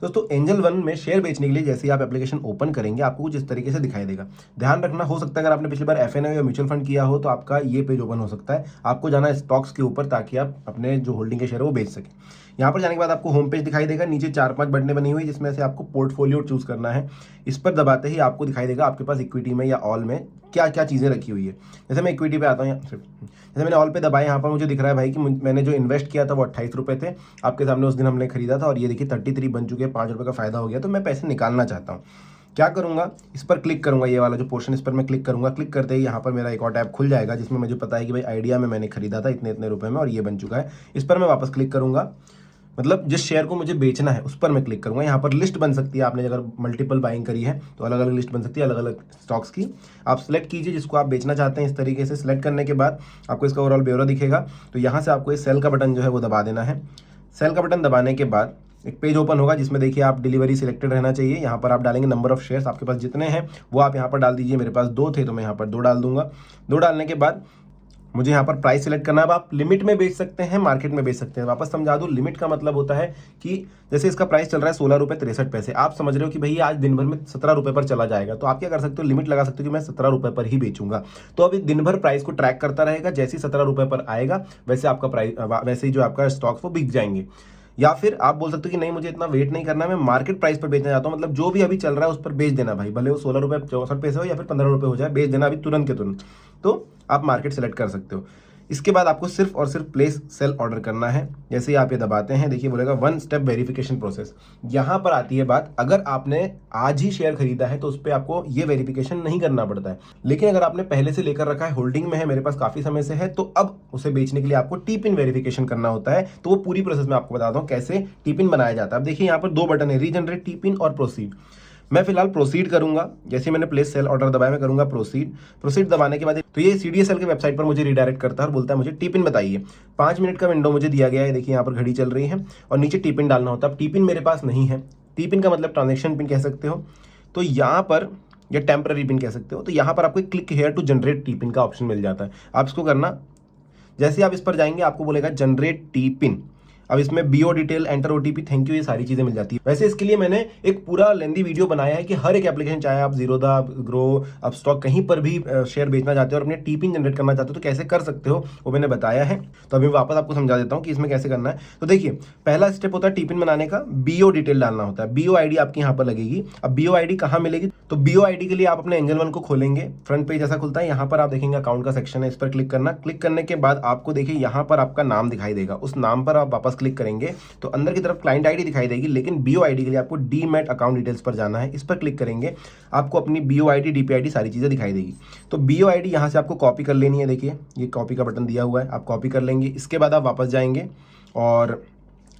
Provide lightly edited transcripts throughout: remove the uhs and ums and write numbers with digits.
दोस्तों angel one में share बेचने के लिए जैसे ही आप एप्लीकेशन ओपन करेंगे आपको कुछ इस तरीके से दिखाई देगा। ध्यान रखना, हो सकता है अगर आपने पिछली बार एफएनओ या म्यूचुअल फंड किया हो तो आपका ये पेज ओपन हो सकता है। आपको जाना है स्टॉक्स के ऊपर ताकि आप अपने जो होल्डिंग के शेयर है वो बेच सकें। यहाँ पर जाने के बाद आपको होम पेज दिखाई देगा, नीचे 4-5 बटनें बनी हुई जिसमें से आपको पोर्टफोलियो चूज करना है। इस पर दबाते ही आपको दिखाई देगा आपके पास इक्विटी में या ऑल में क्या क्या चीज़ें रखी हुई है। जैसे मैं इक्विटी पे आता हूँ, जैसे मैंने ऑल पे दबाया, यहाँ पर मुझे दिख रहा है भाई कि मैंने जो इन्वेस्ट किया था वो 28 रुपये थे। आपके सामने उस दिन हमने खरीदा था और ये देखिए 33 बन चुके हैं, 5 रुपये का फायदा हो गया। तो मैं पैसे निकालना चाहता हूँ, क्या करूंगा, इस पर क्लिक करूंगा, ये वाला जो पोर्शन इस पर मैं क्लिक करूंगा। क्लिक करते ही यहाँ पर मेरा एक और टैब खुल जाएगा जिसमें मुझे पता है कि भाई आइडिया में मैंने खरीदा था इतने इतने रुपए में और ये बन चुका है। इस पर मैं वापस क्लिक करूंगा, मतलब जिस शेयर को मुझे बेचना है उस पर मैं क्लिक करूंगा। यहाँ पर लिस्ट बन सकती है, आपने अगर मल्टीपल बाइंग करी है तो अलग अलग लिस्ट बन सकती है अलग अलग स्टॉक्स की। आप सिलेक्ट कीजिए जिसको आप बेचना चाहते हैं। इस तरीके से सिलेक्ट करने के बाद आपको इसका ओवरऑल ब्यौरा दिखेगा। तो यहाँ से आपको इस सेल का बटन जो है वो दबा देना है। सेल का बटन दबाने के बाद एक पेज ओपन होगा जिसमें देखिए आप डिलीवरी सिलेक्टेड रहना चाहिए। यहाँ पर आप डालेंगे नंबर ऑफ शेयर्स, आपके पास जितने हैं वो आप यहाँ पर डाल दीजिए। मेरे पास 2 थे तो मैं यहाँ पर 2 डाल दूंगा। 2 डालने के बाद मुझे यहाँ पर प्राइस सिलेक्ट करना है। अब आप लिमिट में बेच सकते हैं, मार्केट में बेच सकते हैं। वापस समझा दूं, लिमिट का मतलब होता है कि जैसे इसका प्राइस चल रहा है 16 रुपये 63 पैसे, आप समझ रहे हो कि भैया आज दिन भर में 17 रुपये पर चला जाएगा, तो आप क्या कर सकते हो, लिमिट लगा सकते हो कि मैं 17 रुपये पर ही बेचूंगा। तो अभी दिन भर प्राइस को ट्रैक करता रहेगा, जैसे ही 17 रुपये पर आएगा वैसे आपका प्राइस, वैसे ही जो आपका स्टॉक्स वो बिक जाएंगे। या फिर आप बोल सकते हो कि नहीं मुझे इतना वेट नहीं करना, मैं मार्केट प्राइस पर बेचना चाहता हूँ, मतलब जो भी अभी चल रहा है उस पर बेच देना भाई, भले वो 16 रुपये 64 पैसे हो या फिर 15 रुपये हो जाए, बेच देना अभी तुरंत के तुरंत। तो आप मार्केट सेलेक्ट कर सकते हो। इसके बाद आपको सिर्फ और सिर्फ प्लेस सेल ऑर्डर करना है। जैसे ही आप ये दबाते हैं देखिए बोलेगा 1 स्टेप वेरिफिकेशन प्रोसेस। यहाँ पर आती है बात, अगर आपने आज ही शेयर खरीदा है तो उस पर आपको ये वेरिफिकेशन नहीं करना पड़ता है, लेकिन अगर आपने पहले से लेकर रखा है, होल्डिंग में है, मेरे पास काफी समय से है, तो अब उसे बेचने के लिए आपको टी पिन वेरिफिकेशन करना होता है। तो वो पूरी प्रोसेस में आपको बताता हूँ कैसे टी पिन बनाया जाता है। अब देखिए यहाँ पर 2 बटन है, रीजनरेट टी पिन और प्रोसीड। मैं फिलहाल प्रोसीड करूंगा। जैसे मैंने प्लेस सेल ऑर्डर दबाया मैं करूंगा प्रोसीड। प्रोसीड दबाने के बाद तो ये सीडीएसएल के वेबसाइट पर मुझे रिडायरेक्ट करता है और बोलता है मुझे टी पिन बताइए। 5 मिनट का विंडो मुझे दिया गया है, देखिए यहाँ पर घड़ी चल रही है और नीचे टी पिन डालना होता है। अब टी पिन मेरे पास नहीं है, टी पिन का मतलब ट्रांजेक्शन पिन कह सकते हो, तो यहाँ पर या टेम्पररी पिन कह सकते हो। तो यहाँ पर आपको click here to generate T PIN का ऑप्शन मिल जाता है, आप इसको करना। जैसे आप इस पर जाएंगे आपको बोलेगा जनरेट टी पिन। अब इसमें BO detail, enter OTP, thank you, ये सारी चीजें मिल जाती है। वैसे इसके लिए मैंने एक पूरा लेंदी वीडियो बनाया है कि हर एक एप्लीकेशन, चाहे आप जीरोधा, ग्रो, अब स्टॉक कहीं पर भी शेयर बेचना चाहते हो और अपने टी पिन जनरेट करना चाहते हो तो कैसे कर सकते हो वो मैंने बताया है। तो अभी वापस आपको समझा देता हूँ कि इसमें कैसे करना है। तो देखिए पहला स्टेप होता है टी पिन बनाने का, बीओ डिटेल डालना होता है। बीओ आईडी आपकी यहाँ पर लगेगी। अब बीओ आईडी कहाँ मिलेगी, तो बीओ आईडी के लिए आप अपने एंजल वन को खोलेंगे, फ्रंट पेज ऐसा खुलता है। यहाँ पर आप देखेंगे अकाउंट का सेक्शन है, इस पर क्लिक करना। क्लिक करने के बाद आपको देखिए यहाँ पर आपका नाम दिखाई देगा, उस नाम पर आप वापस क्लिक करेंगे तो अंदर की तरफ क्लाइंट आईडी दिखाई देगी, लेकिन बीओ आईडी के लिए आपको डीमैट अकाउंट डिटेल्स पर जाना है। इस पर क्लिक करेंगे आपको अपनी बीओ आईडी, डीपीआईडी सारी चीजें दिखाई देगी। तो बीओ आईडी यहाँ से आपको कॉपी कर लेनी है, देखिए ये कॉपी का बटन दिया हुआ है, आप कॉपी कर लेंगे। इसके बाद आप वापस जाएंगे और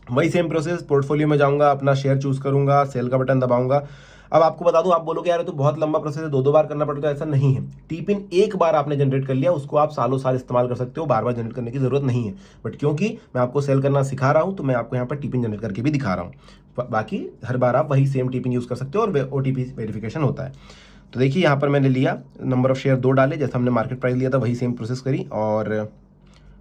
वही सेम प्रोसेस, पोर्टफोलियो में जाऊंगा, अपना शेयर चूज करूंगा, सेल का बटन दबाऊंगा। अब आपको बता दूं, आप बोलोगे यार तो बहुत लंबा प्रोसेस है, 2-2 बार करना पड़ता है, ऐसा नहीं है। टी पिन एक बार आपने जनरेट कर लिया, उसको आप सालों साल इस्तेमाल कर सकते हो, बार बार जनरेट करने की जरूरत नहीं है। बट क्योंकि मैं आपको सेल करना सिखा रहा हूं तो मैं आपको यहाँ पर टी पिन जनरेट करके भी दिखा रहा हूँ। बाकी हर बार आप वही सेम टी पिन यूज कर सकते हो और ओटीपी वेरिफिकेशन होता है। तो देखिए यहाँ पर मैंने लिया, नंबर ऑफ शेयर 2 डाले, जैसा हमने मार्केट प्राइस लिया था वही सेम प्रोसेस करी और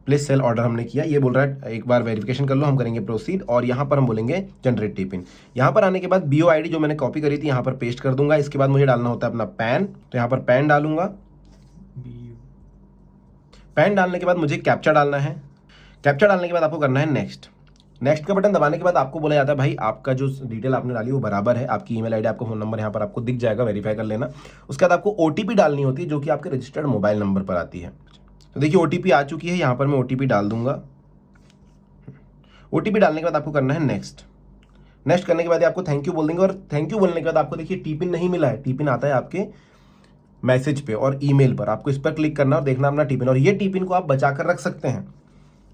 प्लेस सेल ऑर्डर हमने किया। ये बोल रहा है एक बार वेरिफिकेशन कर लो, हम करेंगे प्रोसीड और यहाँ पर हम बोलेंगे जनरेट टी पिन। यहाँ पर आने के बाद बीओ आईडी जो मैंने कॉपी करी थी यहाँ पर पेस्ट कर दूंगा। इसके बाद मुझे डालना होता है अपना पैन, तो यहाँ पर पैन डालूंगा। पैन डालने के बाद मुझे कैप्चा डालना है। कैप्चा डालने के बाद आपको करना है नेक्स्ट। नेक्स्ट का बटन दबाने के बाद आपको बोला जाता है भाई आपका जो डिटेल आपने डाली वो बराबर है, आपकी ईमेल आईडी, आपका फोन नंबर यहाँ पर आपको दिख जाएगा, वेरीफाई कर लेना। उसके बाद आपको ओटीपी डालनी होती है जो कि आपके रजिस्टर्ड मोबाइल नंबर पर आती है। तो देखिए ओटीपी आ चुकी है, यहाँ पर मैं ओटीपी डाल दूंगा। ओटीपी डालने के बाद आपको करना है नेक्स्ट। नेक्स्ट करने के बाद आपको थैंक यू बोल देंगे और थैंक यू बोलने के बाद आपको देखिए टी पिन नहीं मिला है, टी पिन आता है आपके मैसेज पे और ईमेल पर। आपको इस पर क्लिक करना और देखना अपना टी पिन, और ये टी पिन को आप बचा कर रख सकते हैं,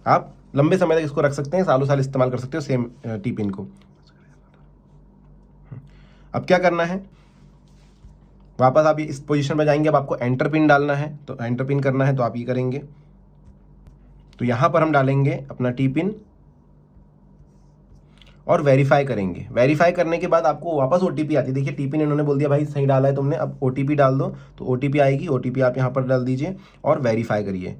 आप लंबे समय तक इसको रख सकते हैं, सालों साल इस्तेमाल कर सकते हो सेम टी पिन को। अब क्या करना है, वापस आप इस पोजीशन में जाएंगे। अब आपको एंटर पिन डालना है, तो एंटर पिन करना है तो आप ये करेंगे। तो यहां पर हम डालेंगे अपना टी पिन और वेरीफाई करेंगे। वेरीफाई करने के बाद आपको वापस ओटीपी आती है। देखिए टी पिन इन्होंने बोल दिया भाई सही डाला है तुमने, अब ओटीपी डाल दो। तो ओटीपी आएगी, ओटीपी आप यहाँ पर डाल दीजिए और वेरीफाई करिए।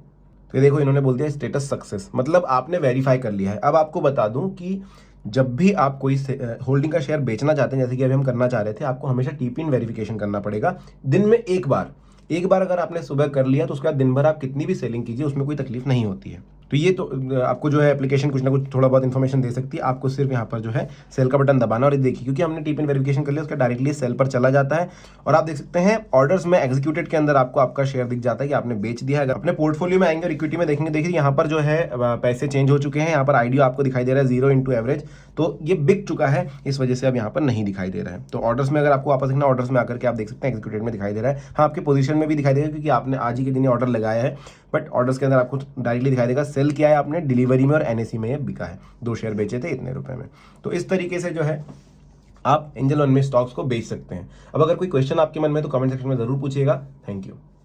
तो देखो इन्होंने बोल दिया स्टेटस सक्सेस, मतलब आपने वेरीफाई कर लिया है। अब आपको बता दूं कि जब भी आप कोई होल्डिंग का शेयर बेचना चाहते हैं, जैसे कि अभी हम करना चाह रहे थे, आपको हमेशा टीपिन वेरिफिकेशन करना पड़ेगा दिन में एक बार अगर आपने सुबह कर लिया तो उसके बाद दिन भर आप कितनी भी सेलिंग कीजिए उसमें कोई तकलीफ नहीं होती है। तो ये तो आपको जो है एप्लीकेशन कुछ ना कुछ थोड़ा बहुत इन्फॉर्मेशन दे सकती है। आपको सिर्फ यहाँ पर जो है सेल का बटन दबाना, और ये देखिए क्योंकि हमने टीपिन वेरिफिकेशन कर लिया उसका डायरेक्टली सेल पर चला जाता है। और आप देख सकते हैं ऑर्डर्स में एग्जीक्यूटेड के अंदर आपको आपका शेयर दिख जाता है कि आपने बेच दिया है। अगर अपने पोर्टफोलियो में आएंगे और इक्विटी में देखेंगे, देखिए यहाँ पर जो है पैसे चेंज हो चुके हैं। यहाँ पर आईडी आपको दिखाई दे रहा है 0 इंटू एवरेज, तो ये बिक चुका है, इस वजह से अब यहाँ पर नहीं दिखाई दे रहा है। तो ऑर्डर्स में अगर आपको वापस देखना, ऑर्डर्स में आकर के आप देख सकते हैं एग्जीक्यूटेड में दिखाई दे रहा है। हाँ, आपके पोजीशन में भी दिखाई देगा क्योंकि आपने आज ही के दिन ऑर्डर लगाया है, बट ऑर्डर्स के अंदर आपको डायरेक्टली दिखाई देगा सेल किया है आपने, डिलीवरी में और एनएसई में ये बिका है, 2 शेयर बेचे थे इतने रुपए में। तो इस तरीके से जो है आप एंजल वन में स्टॉक्स को बेच सकते हैं। अब अगर कोई क्वेश्चन आपके मन में तो कमेंट सेक्शन में जरूर पूछिएगा। Thank you.